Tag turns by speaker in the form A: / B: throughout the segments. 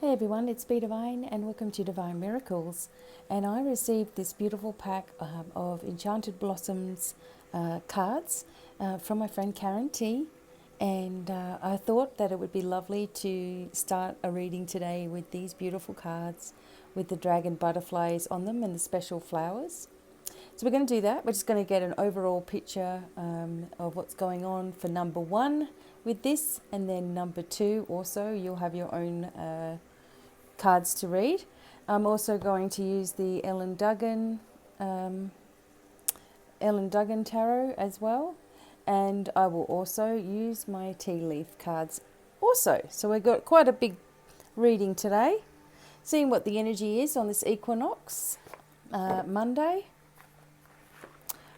A: Hey everyone, it's BDevine and welcome to Divine Miracles. And I received this beautiful pack of Enchanted Blossoms cards from my friend Karen T. And I thought that it would be lovely to start a reading today with these beautiful cards with the dragon butterflies on them and the special flowers. So we're going to do that. We're just going to get an overall picture of what's going on for number one with this, and then number two also. You'll have your own cards to read. I'm also going to use the Ellen Duggan tarot as well, and I will also use my tea leaf cards also. So we've got quite a big reading today, seeing what the energy is on this equinox Monday.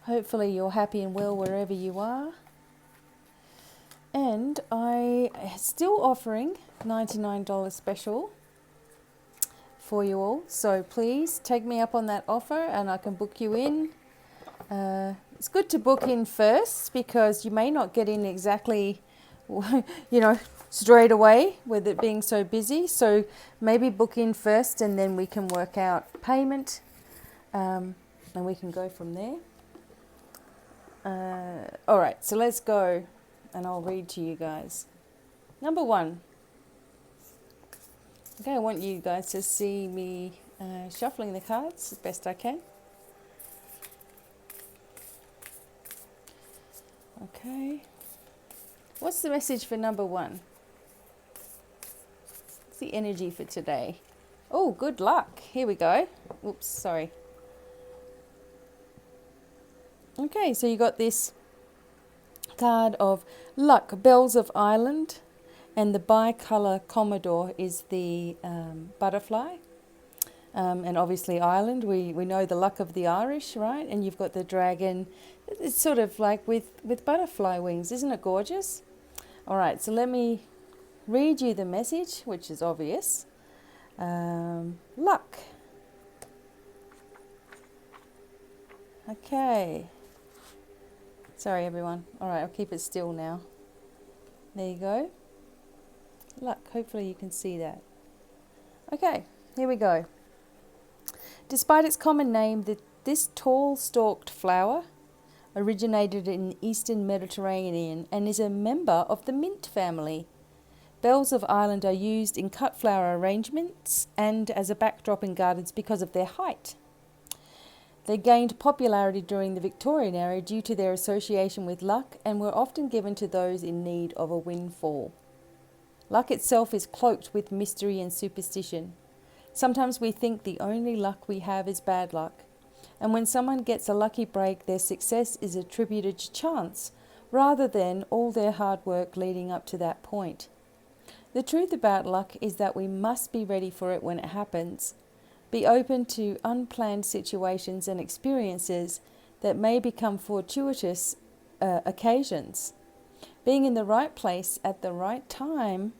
A: Hopefully you're happy and well wherever you are. And I still offering $99 special for you all, so please take me up on that offer and I can book you in. It's good to book in first because you may not get in exactly straight away with it being so busy, so maybe book in first and then we can work out payment and we can go from there. Alright, so let's go and I'll read to you guys. Number one. Okay, I want you guys to see me shuffling the cards as best I can. Okay. What's the message for number one? What's the energy for today? Oh, good luck. Here we go. Oops, sorry. Okay, so you got this card of luck, Bells of Ireland. And the bicolour Commodore is the butterfly. And obviously Ireland, we know the luck of the Irish, right? And you've got the dragon. It's sort of like with butterfly wings. Isn't it gorgeous? All right, so let me read you the message, which is obvious. Luck. Okay. Sorry, everyone. All right, I'll keep it still now. There you go. Luck. Hopefully you can see that. Okay, here we go. Despite its common name, this tall stalked flower originated in the Eastern Mediterranean and is a member of the mint family. Bells of Ireland are used in cut flower arrangements and as a backdrop in gardens because of their height. They gained popularity during the Victorian era due to their association with luck and were often given to those in need of a windfall. Luck itself is cloaked with mystery and superstition. Sometimes we think the only luck we have is bad luck, and when someone gets a lucky break, their success is attributed to chance, rather than all their hard work leading up to that point. The truth about luck is that we must be ready for it when it happens. Be open to unplanned situations and experiences that may become fortuitous occasions. Being in the right place at the right time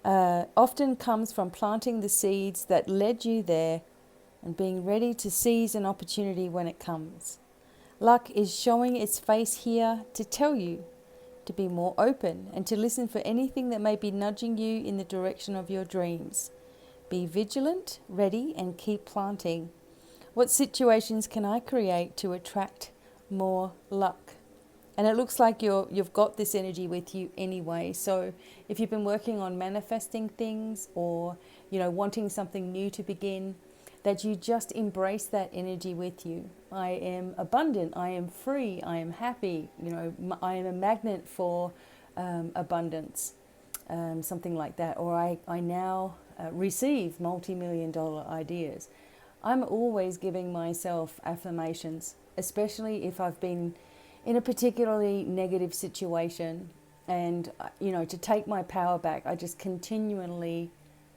A: often comes from planting the seeds that led you there and being ready to seize an opportunity when it comes. Luck is showing its face here to tell you to be more open and to listen for anything that may be nudging you in the direction of your dreams. Be vigilant, ready, and keep planting. What situations can I create to attract more luck? And it looks like you've got this energy with you anyway. So if you've been working on manifesting things or, wanting something new to begin, that you just embrace that energy with you. I am abundant. I am free. I am happy. I am a magnet for abundance, something like that. Or I now receive multi-million-dollar ideas. I'm always giving myself affirmations, especially if I've been in a particularly negative situation, and to take my power back, I just continually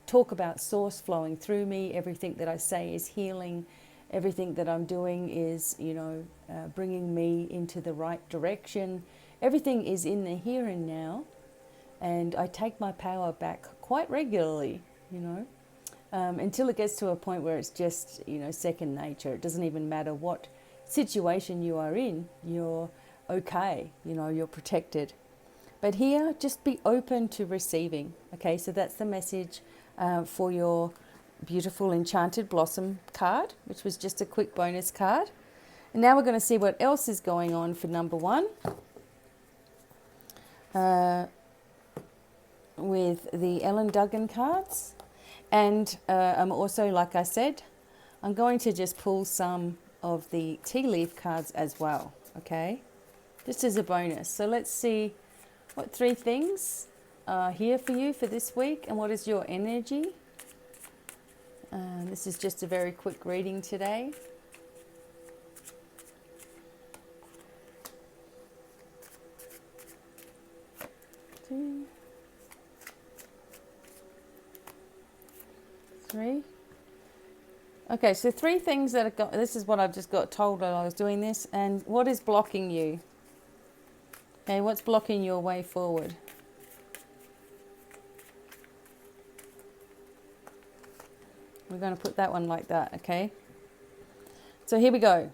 A: talk about source flowing through me. Everything that I say is healing. Everything that I'm doing is bringing me into the right direction. Everything is in the here and now, and I take my power back quite regularly, until it gets to a point where it's just second nature. It doesn't even matter what situation you are in, you're okay, you're protected. But here, just be open to receiving. Okay, so that's the message for your beautiful Enchanted Blossom card, which was just a quick bonus card. And now we're going to see what else is going on for number one with the Ellen Duggan cards. And I'm also, like I said, I'm going to just pull some of the tea leaf cards as well, okay? Just as a bonus. So let's see what 3 things are here for you for this week and what is your energy. This is just a very quick reading today. Two, 3. Okay, so 3 things that are this is what I've just got told while I was doing this. And what is blocking you? Okay, what's blocking your way forward? We're going to put that one like that, okay? So here we go.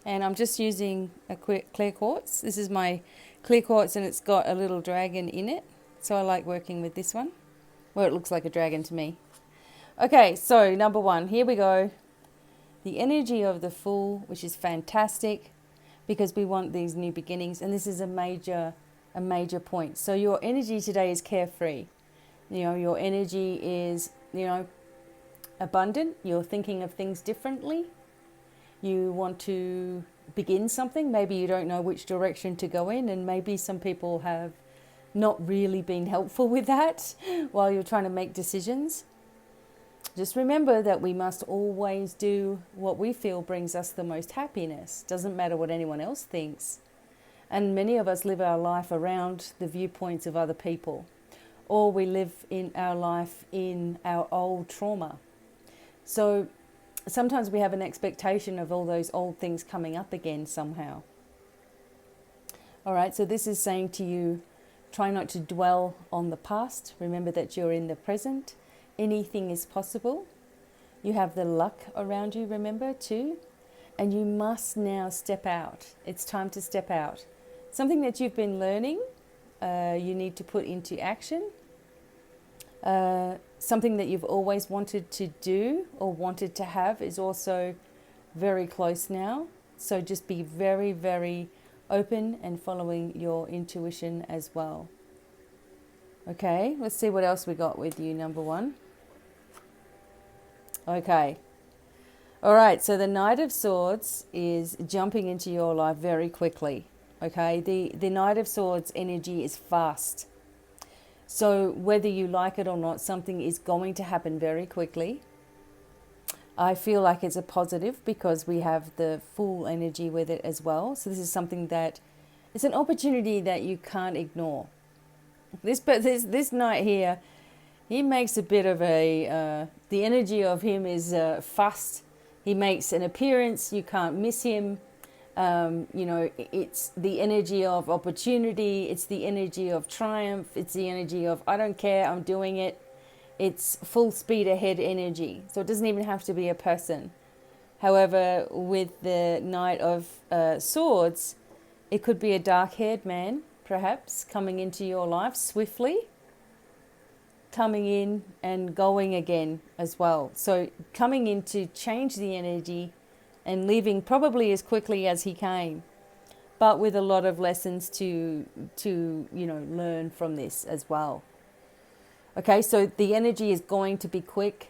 A: And I'm just using a quick clear quartz. This is my clear quartz and it's got a little dragon in it. So I like working with this one. Well, it looks like a dragon to me. Okay, so number 1, here we go. The energy of the Fool, which is fantastic because we want these new beginnings. And this is a major point. So your energy today is carefree. You know, your energy is, abundant. You're thinking of things differently. You want to begin something. Maybe you don't know which direction to go in, and maybe some people have not really been helpful with that while you're trying to make decisions. Just remember that we must always do what we feel brings us the most happiness. Doesn't matter what anyone else thinks. And many of us live our life around the viewpoints of other people, or we live in our life in our old trauma. So sometimes we have an expectation of all those old things coming up again somehow. All right, so this is saying to you, try not to dwell on the past. Remember that you're in the present. Anything is possible. You have the luck around you, remember, too. And you must now step out. It's time to step out. Something that you've been learning, you need to put into action. Something that you've always wanted to do or wanted to have is also very close now. So just be very, very open and following your intuition as well. Okay, let's see what else we got with you, number 1. Okay. All right, so the Knight of Swords is jumping into your life very quickly. Okay, the Knight of Swords energy is fast. So whether you like it or not, something is going to happen very quickly. I feel like it's a positive because we have the Fool energy with it as well. So this is something that it's an opportunity that you can't ignore. This knight here, he makes a bit of the energy of him is fast. He makes an appearance. You can't miss him. It's the energy of opportunity. It's the energy of triumph. It's the energy of, I don't care, I'm doing it. It's full speed ahead energy. So it doesn't even have to be a person. However, with the Knight of Swords, it could be a dark-haired man, perhaps, coming into your life swiftly, coming in and going again as well. So coming in to change the energy and leaving probably as quickly as he came, but with a lot of lessons to learn from this as well. Okay, so the energy is going to be quick.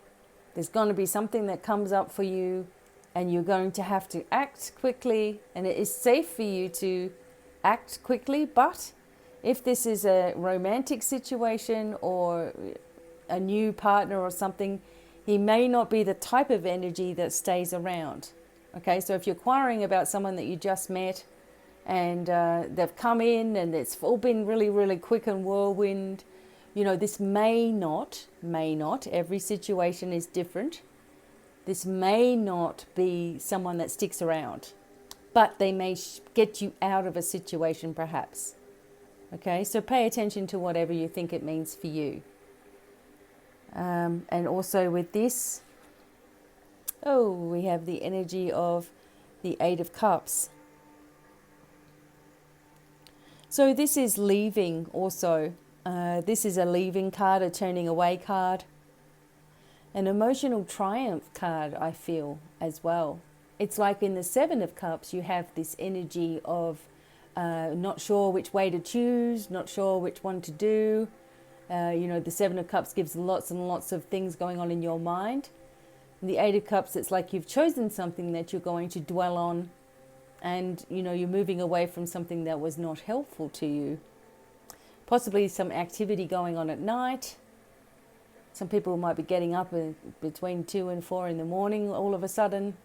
A: There's going to be something that comes up for you and you're going to have to act quickly, and it is safe for you to act quickly. But if this is a romantic situation or a new partner or something, he may not be the type of energy that stays around. Okay, so if you're inquiring about someone that you just met and they've come in and it's all been really, really quick and whirlwind, this may not, every situation is different. This may not be someone that sticks around, but they may get you out of a situation perhaps. Okay, so pay attention to whatever you think it means for you. And also with this, we have the energy of the Eight of Cups. So this is leaving also. This is a leaving card, a turning away card. An emotional triumph card, I feel, as well. It's like in the Seven of Cups, you have this energy of not sure which way to choose, not sure which one to do. The Seven of Cups gives lots and lots of things going on in your mind. And the Eight of Cups, it's like you've chosen something that you're going to dwell on, and you're moving away from something that was not helpful to you. Possibly some activity going on at night. Some people might be getting up between 2 and 4 in the morning all of a sudden,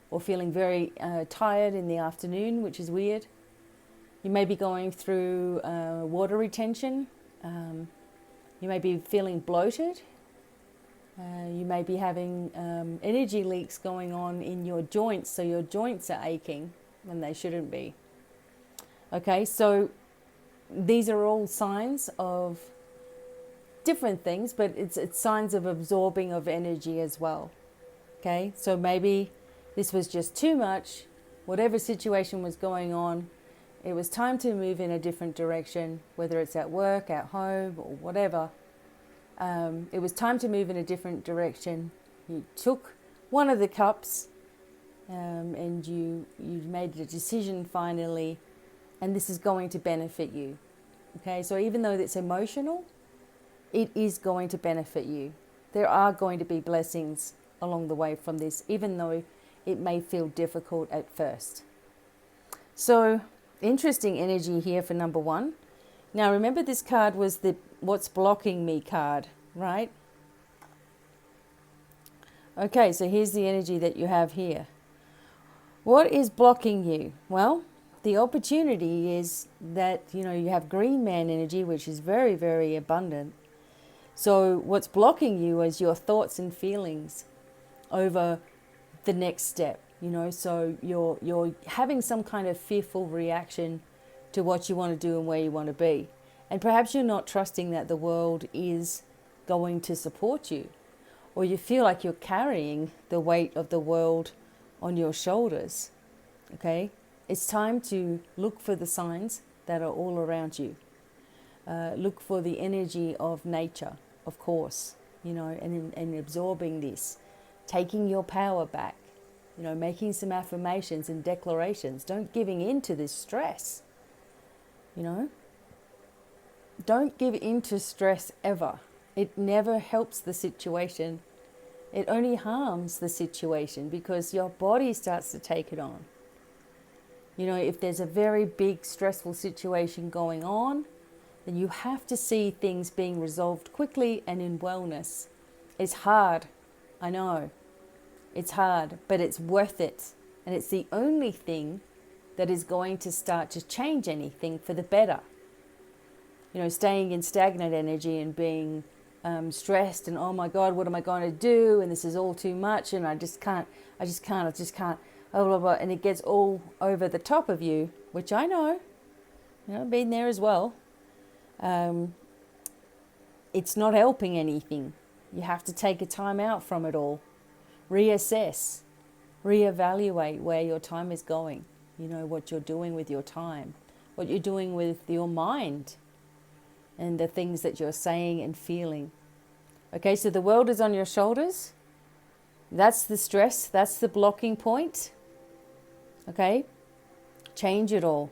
A: or feeling very tired in the afternoon, which is weird. You may be going through water retention. You may be feeling bloated. You may be having energy leaks going on in your joints, so your joints are aching when they shouldn't be. Okay, so these are all signs of different things, but it's signs of absorbing of energy as well. Okay, so maybe this was just too much. Whatever situation was going on, it was time to move in a different direction, whether it's at work, at home, or whatever. It was time to move in a different direction. You took one of the cups and you made a decision finally, and this is going to benefit you. Okay, so even though it's emotional, it is going to benefit you. There are going to be blessings along the way from this, even though it may feel difficult at first. So, interesting energy here for number 1. Now remember, this card was the what's blocking me card, right? Okay, so here's the energy that you have here. What is blocking you? Well, the opportunity is that, you have green man energy, which is very, very abundant. So what's blocking you is your thoughts and feelings over the next step, so you're having some kind of fearful reaction to what you want to do and where you want to be. And perhaps you're not trusting that the world is going to support you, or you feel like you're carrying the weight of the world on your shoulders. Okay? It's time to look for the signs that are all around you. Look for the energy of nature, of course, and absorbing this, taking your power back, making some affirmations and declarations. Don't giving in to this stress, Don't give in to stress ever. It never helps the situation. It only harms the situation because your body starts to take it on. If there's a very big stressful situation going on, then you have to see things being resolved quickly and in wellness. It's hard, I know. It's hard, but it's worth it. And it's the only thing that is going to start to change anything for the better. Staying in stagnant energy and being stressed and, oh my God, what am I going to do? And this is all too much and I just can't, blah, blah, blah. And it gets all over the top of you, which I know, I've been there as well. It's not helping anything. You have to take a time out from it all. Reassess, reevaluate where your time is going. What you're doing with your time, what you're doing with your mind, and the things that you're saying and feeling. Okay, so the world is on your shoulders. That's the stress. That's the blocking point. Okay, change it all.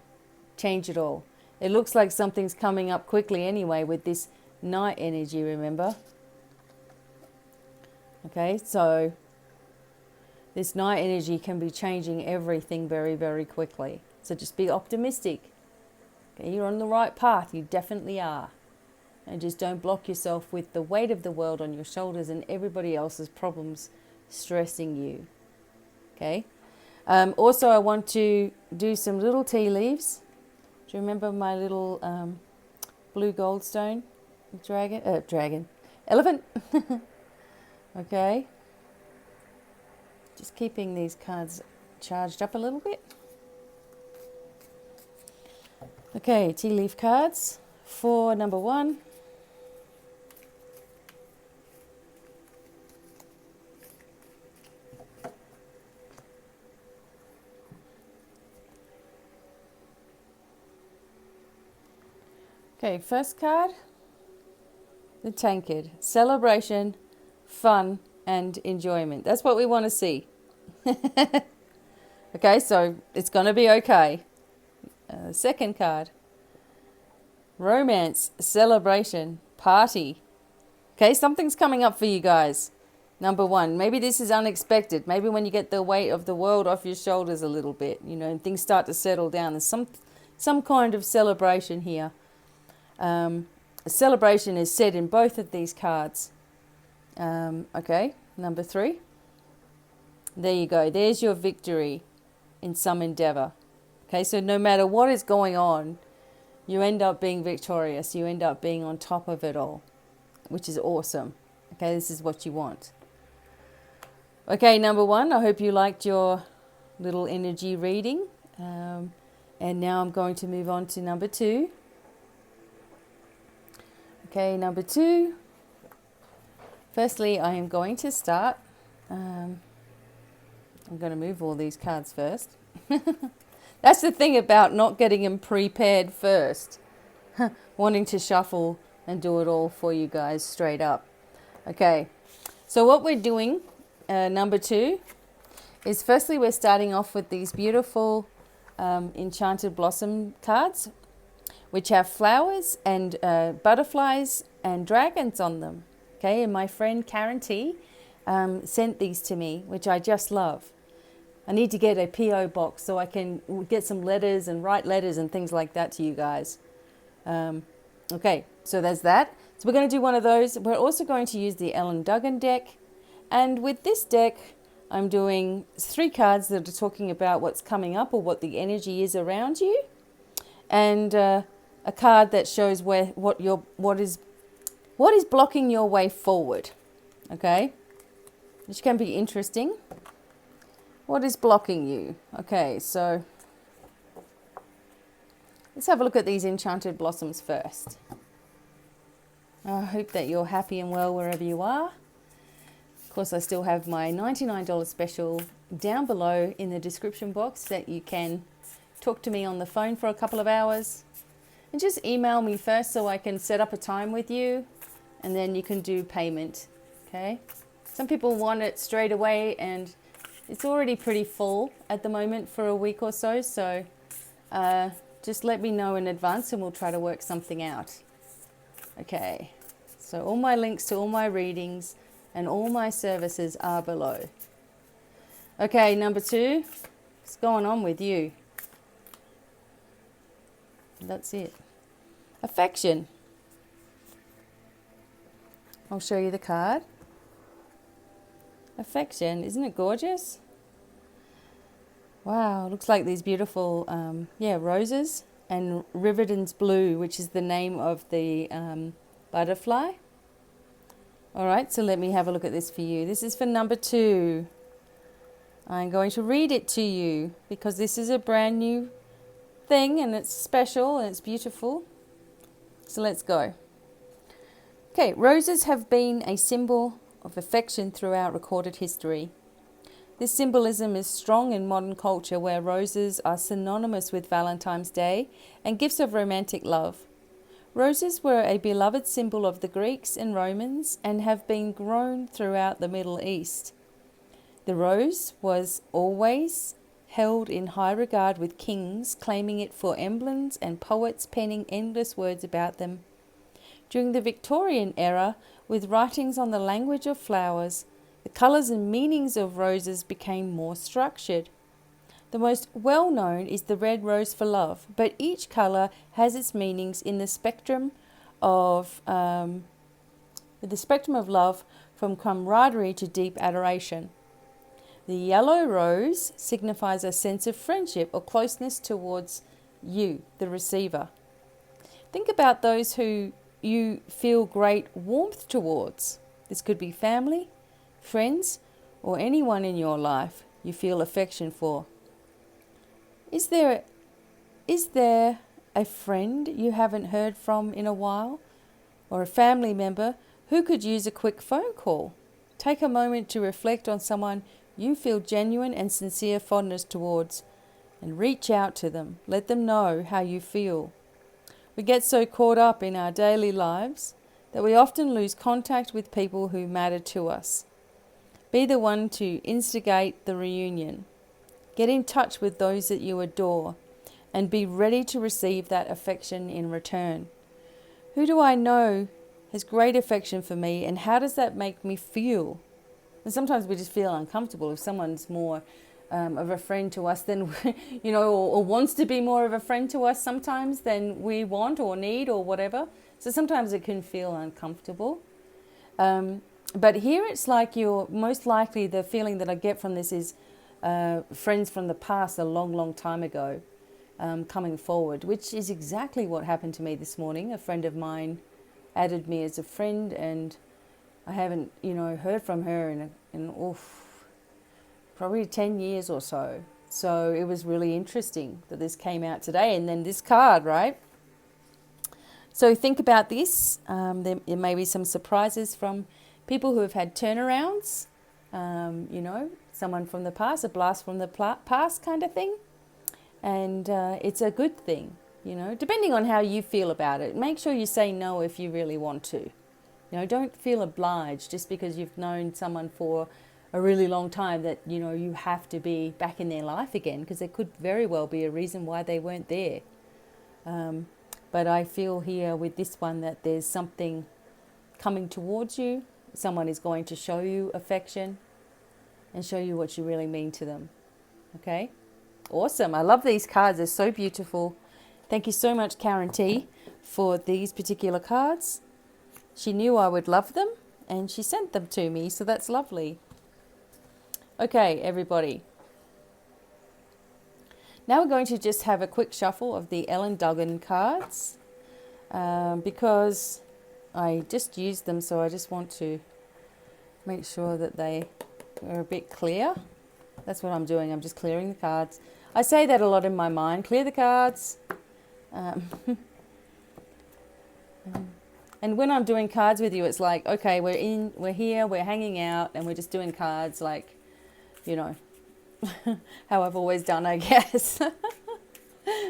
A: Change it all. It looks like something's coming up quickly anyway with this night energy, remember? Okay, so this night energy can be changing everything very, very quickly. So just be optimistic. Okay, you're on the right path. You definitely are. And just don't block yourself with the weight of the world on your shoulders and everybody else's problems stressing you. Okay. Also, I want to do some little tea leaves. Do you remember my little blue goldstone elephant? Okay. Just keeping these cards charged up a little bit. Okay, tea leaf cards for number 1. Okay, first card, the tankard. Celebration, fun, and enjoyment. That's what we want to see. Okay, so it's going to be okay. Second card, romance, celebration, party. Okay, something's coming up for you guys. Number one, maybe this is unexpected. Maybe when you get the weight of the world off your shoulders a little bit, you know, and things start to settle down. There's some kind of celebration here. A celebration is said in both of these cards. Okay, number three. There you go. There's your victory in some endeavor. Okay, so no matter what is going on, you end up being victorious. You end up being on top of it all, which is awesome. Okay, this is what you want. Okay, number one, I hope you liked your little energy reading. And now I'm going to move on to number two. Okay, number two. Firstly, I am going to start. I'm going to move all these cards first. That's the thing about not getting them prepared first. Wanting to shuffle and do it all for you guys straight up. Okay, so what we're doing, number two, is firstly we're starting off with these beautiful enchanted blossom cards, which have flowers and butterflies and dragons on them. Okay, and my friend Karen T sent these to me, which I just love. I need to get a P.O. box so I can get some letters and write letters and things like that to you guys. Okay, so there's that. So we're going to do one of those. We're also going to use the Ellen Duggan deck. And with this deck, I'm doing 3 cards that are talking about what's coming up or what the energy is around you. And a card that shows what is blocking your way forward. Okay, which can be interesting. What is blocking you? Okay, so let's have a look at these enchanted blossoms first. I hope that you're happy and well wherever you are. Of course, I still have my $99 special down below in the description box that you can talk to me on the phone for a couple of hours. And just email me first so I can set up a time with you, and then you can do payment. Okay? Some people want it straight away, and it's already pretty full at the moment for a week or so. So just let me know in advance and we'll try to work something out. Okay, so all my links to all my readings and all my services are below. Okay, number two, what's going on with you? That's it. Affection. I'll show you the card. Affection, isn't it gorgeous? Wow, looks like these beautiful, roses and Riverton's blue, which is the name of the butterfly. All right, so let me have a look at this for you. This is for number two. I'm going to read it to you because this is a brand new thing and it's special and it's beautiful. So let's go. Okay, roses have been a symbol of affection throughout recorded history. This symbolism is strong in modern culture where roses are synonymous with Valentine's Day and gifts of romantic love. Roses were a beloved symbol of the Greeks and Romans and have been grown throughout the Middle East. The rose was always held in high regard with kings, claiming it for emblems and poets penning endless words about them. During the Victorian era, with writings on the language of flowers, the colours and meanings of roses became more structured. The most well-known is the red rose for love, but each colour has its meanings in the spectrum of love, from camaraderie to deep adoration. The yellow rose signifies a sense of friendship or closeness towards you, the receiver. Think about those who you feel great warmth towards. This could be family, friends, or anyone in your life you feel affection for. Is there a friend you haven't heard from in a while, or a family member who could use a quick phone call? Take a moment to reflect on someone you feel genuine and sincere fondness towards and reach out to them. Let them know how you feel. We get so caught up in our daily lives that we often lose contact with people who matter to us. Be the one to instigate the reunion. Get in touch with those that you adore and be ready to receive that affection in return. Who do I know has great affection for me, and how does that make me feel? And sometimes we just feel uncomfortable if someone's more of a friend to us than, or wants to be more of a friend to us sometimes than we want or need or whatever. So sometimes it can feel uncomfortable. But here it's like you're most likely, the feeling that I get from this is friends from the past a long, long time ago coming forward, which is exactly what happened to me this morning. A friend of mine added me as a friend, and I haven't, heard from her in probably 10 years or so. So it was really interesting that this came out today, and then this card, right? So think about this. There may be some surprises from people who have had turnarounds, someone from the past, a blast from the past kind of thing. And it's a good thing, depending on how you feel about it. Make sure you say no if you really want to. Don't feel obliged just because you've known someone for a really long time that, you have to be back in their life again, because there could very well be a reason why they weren't there. But I feel here with this one that there's something coming towards you. Someone is going to show you affection and show you what you really mean to them. Okay? Awesome. I love these cards. They're so beautiful. Thank you so much, Karen T, for these particular cards. She knew I would love them, and she sent them to me, so that's lovely. Okay, everybody. Now we're going to just have a quick shuffle of the Ellen Duggan cards because I just used them, so I just want to make sure that they are a bit clear. That's what I'm doing. I'm just clearing the cards. I say that a lot in my mind. Clear the cards. And when I'm doing cards with you, it's like, okay, we're here, we're hanging out, and we're just doing cards like, how I've always done, I guess.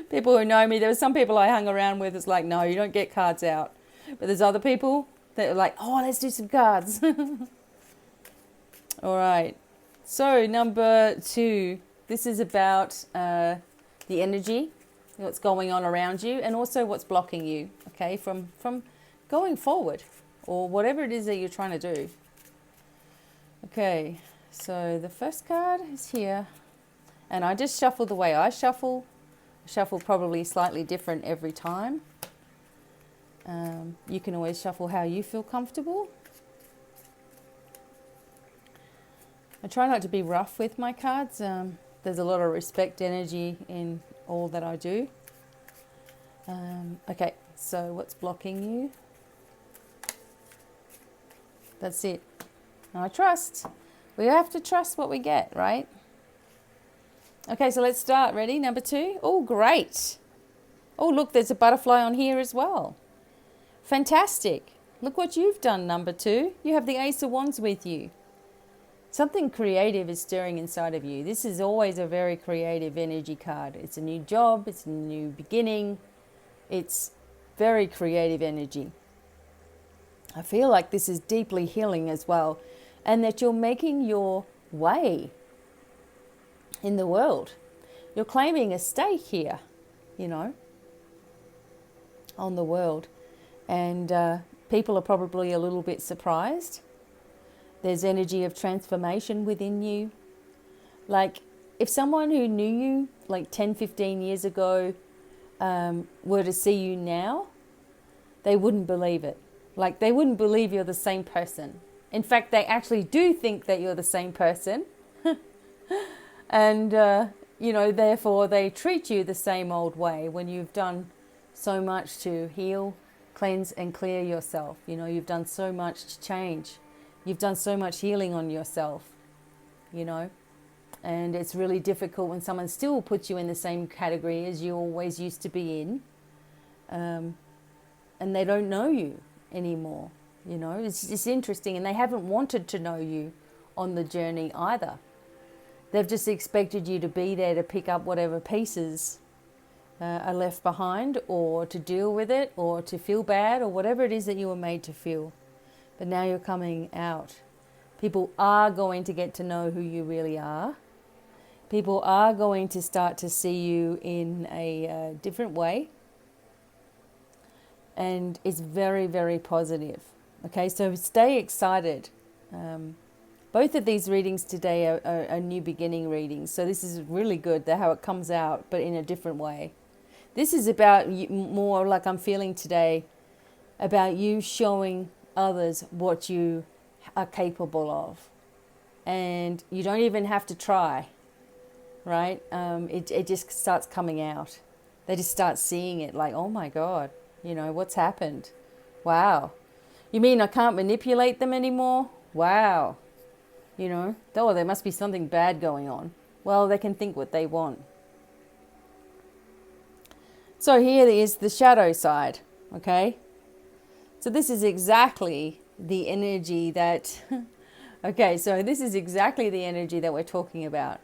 A: People who know me, there were some people I hung around with, it's like, no, you don't get cards out. But there's other people that are like, oh, let's do some cards. All right. So number 2, this is about the energy, what's going on around you, and also what's blocking you, okay, from going forward, or whatever it is that you're trying to do. Okay, so the first card is here, and I just shuffle the way I shuffle. Shuffle probably slightly different every time. You can always shuffle how you feel comfortable. I try not to be rough with my cards. There's a lot of respect energy in all that I do. Okay, so what's blocking you? That's it. I trust. We have to trust what we get, right? Okay, so let's start. Ready? Number 2. Oh, great. Oh, look, there's a butterfly on here as well. Fantastic. Look what you've done, number 2. You have the Ace of Wands with you. Something creative is stirring inside of you. This is always a very creative energy card. It's a new job. It's a new beginning. It's very creative energy. I feel like this is deeply healing as well, and that you're making your way in the world. You're claiming a stake here, on the world. And people are probably a little bit surprised. There's energy of transformation within you. Like if someone who knew you like 10, 15 years ago were to see you now, they wouldn't believe it. Like they wouldn't believe you're the same person. In fact, they actually do think that you're the same person. And, therefore they treat you the same old way when you've done so much to heal, cleanse and clear yourself. You've done so much to change. You've done so much healing on yourself, and it's really difficult when someone still puts you in the same category as you always used to be in, and they don't know you anymore. It's interesting, and they haven't wanted to know you on the journey either. They've just expected you to be there to pick up whatever pieces are left behind, or to deal with it, or to feel bad, or whatever it is that you were made to feel. But now you're coming out. People are going to get to know who you really are. People are going to start to see you in a different way. And it's very, very positive. Okay, so stay excited. Both of these readings today are new beginning readings. So this is really good, how it comes out, but in a different way. This is about more, like I'm feeling today, about you showing others what you are capable of. And you don't even have to try, right? It just starts coming out. They just start seeing it like, oh my God, what's happened? Wow. You mean I can't manipulate them anymore? Wow. Oh, there must be something bad going on. Well, they can think what they want. So here is the shadow side, okay? So this is exactly the energy that, okay, so this is exactly the energy that we're talking about.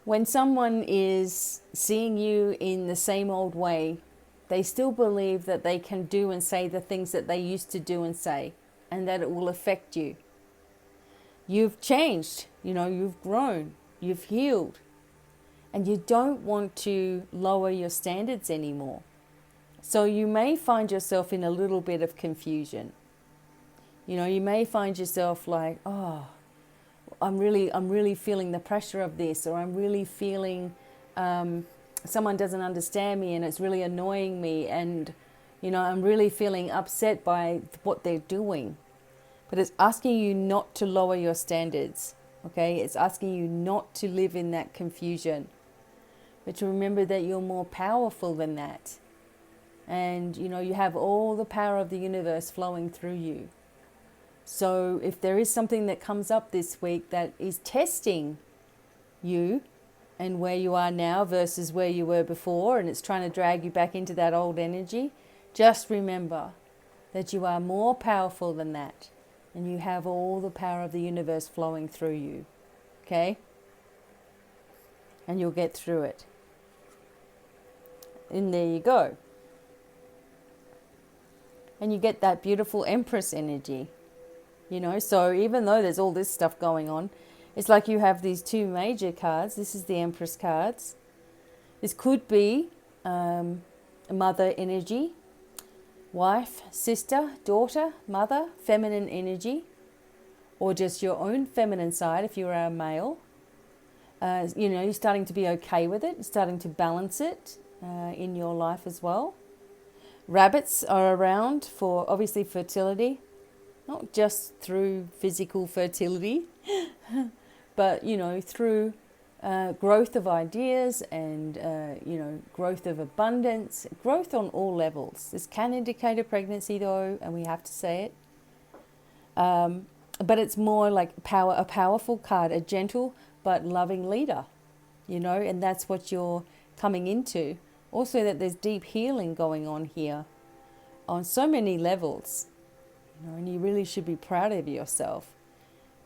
A: When someone is seeing you in the same old way, they still believe that they can do and say the things that they used to do and say, and that it will affect you. You've changed, you've grown, you've healed. And you don't want to lower your standards anymore. So you may find yourself in a little bit of confusion. You may find yourself like, oh, I'm really feeling the pressure of this, or I'm really feeling someone doesn't understand me and it's really annoying me, and I'm really feeling upset by what they're doing. But it's asking you not to lower your standards, okay? It's asking you not to live in that confusion. But to remember that you're more powerful than that. And, you have all the power of the universe flowing through you. So if there is something that comes up this week that is testing you and where you are now versus where you were before, and it's trying to drag you back into that old energy, just remember that you are more powerful than that. And you have all the power of the universe flowing through you. Okay? And you'll get through it. And there you go. And you get that beautiful Empress energy. So even though there's all this stuff going on, it's like you have these two major cards. This is the Empress cards. This could be mother energy, wife, sister, daughter, mother, feminine energy, or just your own feminine side if you're a male. You're starting to be okay with it, starting to balance it in your life as well. Rabbits are around for obviously fertility, not just through physical fertility, but through growth of ideas and growth of abundance, growth on all levels. This can indicate a pregnancy though, and we have to say it. But it's more like a powerful card, a gentle but loving leader, and that's what you're coming into. Also that there's deep healing going on here on so many levels, and you really should be proud of yourself.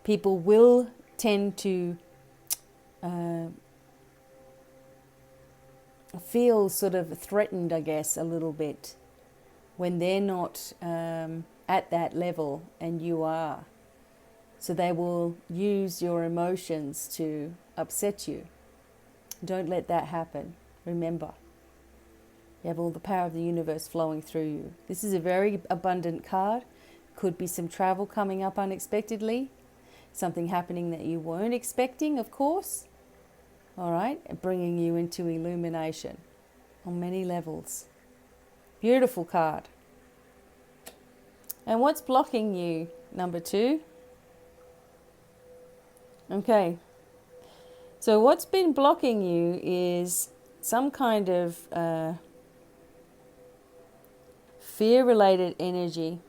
A: People will tend to feel sort of threatened, I guess, a little bit when they're not at that level and you are. So they will use your emotions to upset you. Don't let that happen. Remember, you have all the power of the universe flowing through you. This is a very abundant card. Could be some travel coming up unexpectedly. Something happening that you weren't expecting, of course. All right, bringing you into illumination on many levels. Beautiful card. And what's blocking you, number 2? Okay, so what's been blocking you is some kind of fear-related energy.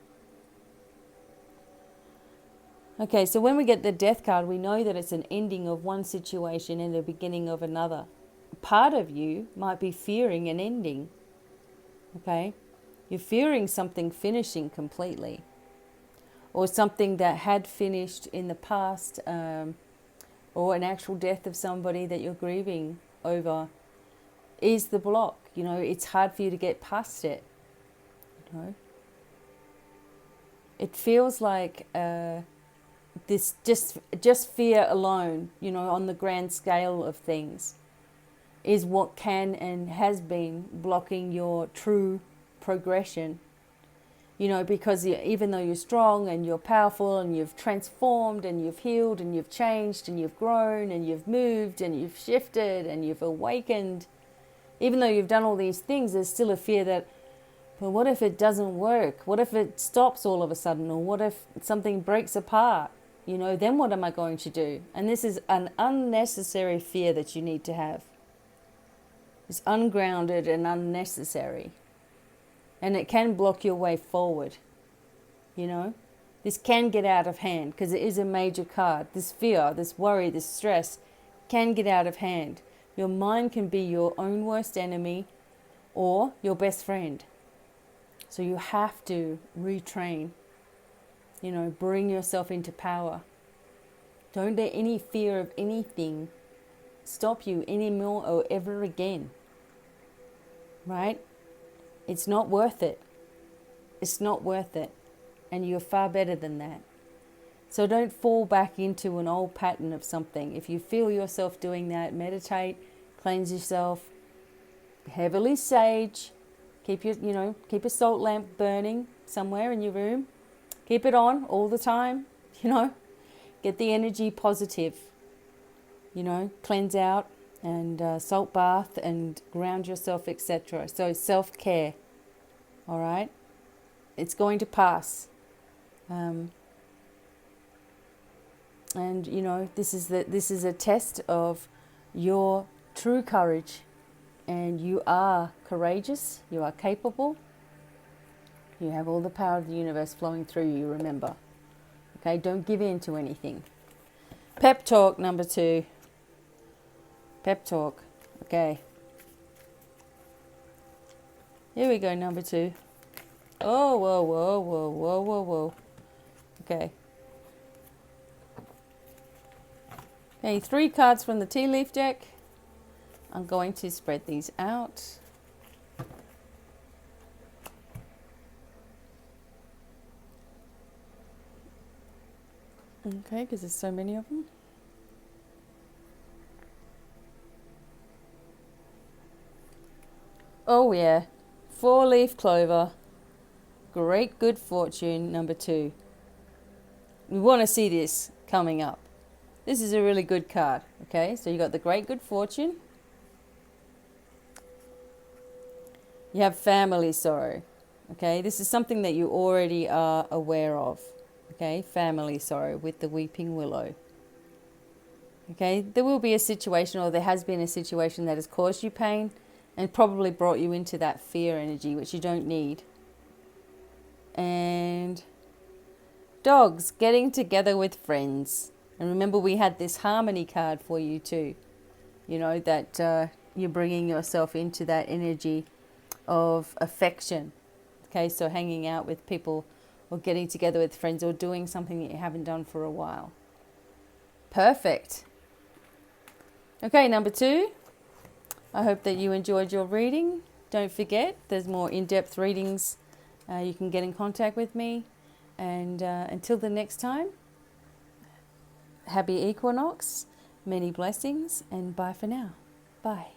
A: Okay, so when we get the Death card, we know that it's an ending of one situation and the beginning of another. Part of you might be fearing an ending. Okay, you're fearing something finishing completely, or something that had finished in the past, or an actual death of somebody that you're grieving over. is the block? You know, it's hard for you to get past it. You know, it feels like this just fear alone, you know, on the grand scale of things, is what can and has been blocking your true progression. You know, because even though you're strong and you're powerful and you've transformed and you've healed and you've changed and you've grown and you've moved and you've shifted and you've awakened, even though you've done all these things, there's still a fear that, well, what if it doesn't work? What if it stops all of a sudden? Or what if something breaks apart? You know, then what am I going to do? And this is an unnecessary fear that you need to have. It's ungrounded and unnecessary. And it can block your way forward. You know, this can get out of hand because it is a major card. This fear, this worry, this stress can get out of hand. Your mind can be your own worst enemy or your best friend. So you have to retrain, you know, bring yourself into power. Don't let any fear of anything stop you anymore or ever again. Right? It's not worth it. It's not worth it. And you're far better than that. So don't fall back into an old pattern of something. If you feel yourself doing that, meditate, cleanse yourself, heavily sage, keep a salt lamp burning somewhere in your room. Keep it on all the time, you know. Get the energy positive, you know, cleanse out and salt bath and ground yourself, etc. So self-care, all right? It's going to pass. And, you know, this is a test of your true courage. And you are courageous, you are capable. You have all the power of the universe flowing through you, remember. Okay, don't give in to anything. Pep talk number 2. Pep talk. Okay. Here we go, number 2. Oh, whoa, whoa, whoa, whoa, whoa, whoa. Okay. Okay, 3 cards from the tea leaf deck. I'm going to spread these out. Okay, because there's so many of them. Oh yeah, 4-leaf clover. Great good fortune, number 2. We want to see this coming up. This is a really good card. Okay, so you got the great good fortune. You have family sorrow. Okay, this is something that you already are aware of. Okay, family sorrow with the weeping willow. Okay, there will be a situation, or there has been a situation that has caused you pain and probably brought you into that fear energy, which you don't need. And dogs, getting together with friends. And remember, we had this harmony card for you too. You know, that you're bringing yourself into that energy of affection. Okay, so hanging out with people or getting together with friends or doing something that you haven't done for a while. Perfect. Okay, number 2. I hope that you enjoyed your reading. Don't forget, there's more in-depth readings. You can get in contact with me. And until the next time, happy equinox, many blessings, and bye for now. Bye.